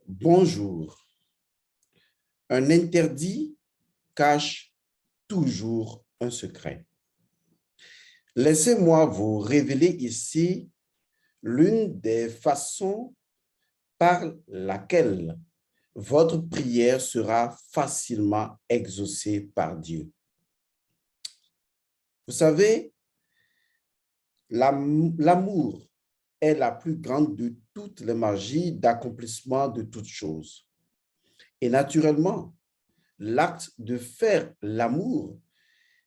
Bonjour. Un interdit cache toujours un secret. Laissez-moi vous révéler ici l'une des façons par laquelle votre prière sera facilement exaucée par Dieu. Vous savez, l'amour est la plus grande de toutes les magies d'accomplissement de toutes choses. Et naturellement, l'acte de faire l'amour,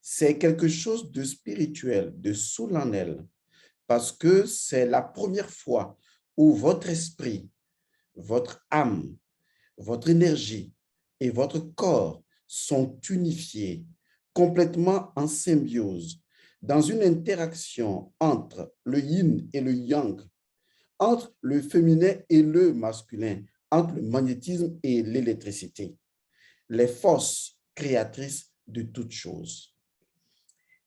c'est quelque chose de spirituel, de solennel, parce que c'est la première fois où votre esprit, votre âme, votre énergie et votre corps sont unifiés, complètement en symbiose, dans une interaction entre le yin et le yang, entre le féminin et le masculin, entre le magnétisme et l'électricité, les forces créatrices de toutes choses.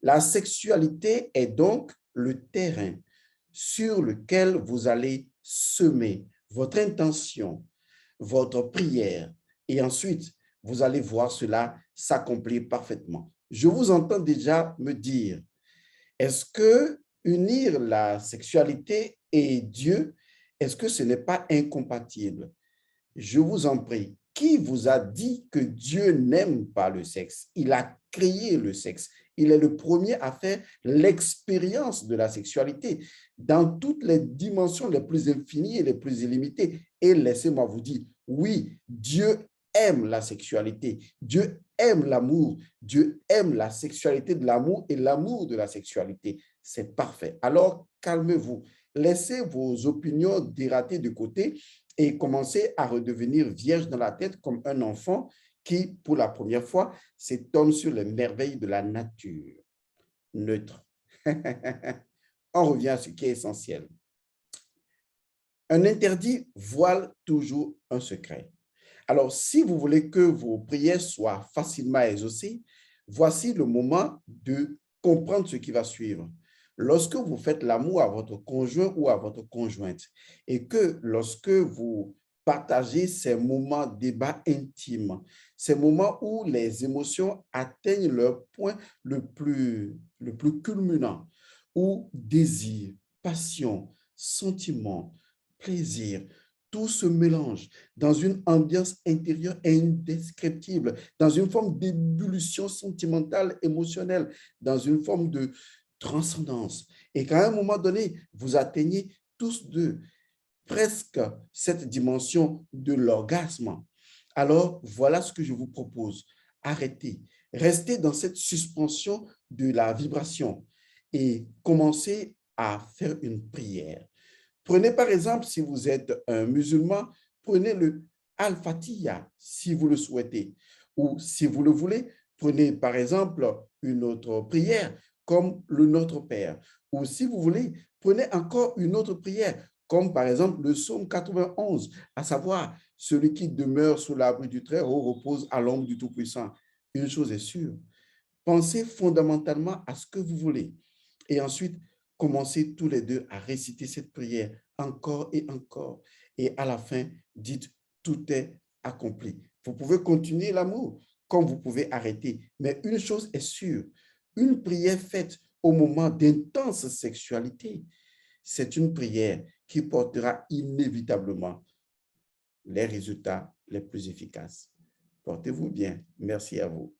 La sexualité est donc le terrain sur lequel vous allez semer votre intention, votre prière, et ensuite, vous allez voir cela s'accomplir parfaitement. Je vous entends déjà me dire, est-ce que unir la sexualité et Dieu, est-ce que ce n'est pas incompatible? Je vous en prie, qui vous a dit que Dieu n'aime pas le sexe? Il a créé le sexe. Il est le premier à faire l'expérience de la sexualité dans toutes les dimensions les plus infinies et les plus illimitées. Et laissez-moi vous dire, oui, Dieu aime la sexualité. Dieu aime l'amour. Dieu aime la sexualité de l'amour et l'amour de la sexualité. C'est parfait. Alors, calmez-vous. Laissez vos opinions dératées de côté et commencer à redevenir vierge dans la tête comme un enfant qui, pour la première fois, s'étonne sur les merveilles de la nature. Neutre. On revient à ce qui est essentiel. Un interdit voile toujours un secret. Alors, si vous voulez que vos prières soient facilement exaucées, voici le moment de comprendre ce qui va suivre. Lorsque vous faites l'amour à votre conjoint ou à votre conjointe et que lorsque vous partagez ces moments débat intimes, ces moments où les émotions atteignent leur point le plus culminant, où désir, passion, sentiment, plaisir, tout se mélange dans une ambiance intérieure indescriptible, dans une forme d'ébullition sentimentale, émotionnelle, dans une forme de transcendance. Et qu'à un moment donné, vous atteignez tous deux presque cette dimension de l'orgasme. Alors, voilà ce que je vous propose. Arrêtez. Restez dans cette suspension de la vibration et commencez à faire une prière. Prenez par exemple, si vous êtes un musulman, prenez le Al-Fatiha si vous le souhaitez. Ou si vous le voulez, prenez par exemple une autre prière comme le Notre Père. Ou si vous voulez, prenez encore une autre prière comme par exemple le psaume 91, à savoir celui qui demeure sous l'abri du Très-Haut repose à l'ombre du Tout-Puissant. Une chose est sûre, pensez fondamentalement à ce que vous voulez et ensuite commencez tous les deux à réciter cette prière encore et encore. Et à la fin, dites tout est accompli. Vous pouvez continuer l'amour comme vous pouvez arrêter. Mais une chose est sûre, une prière faite au moment d'intense sexualité, c'est une prière qui portera inévitablement les résultats les plus efficaces. Portez-vous bien. Merci à vous.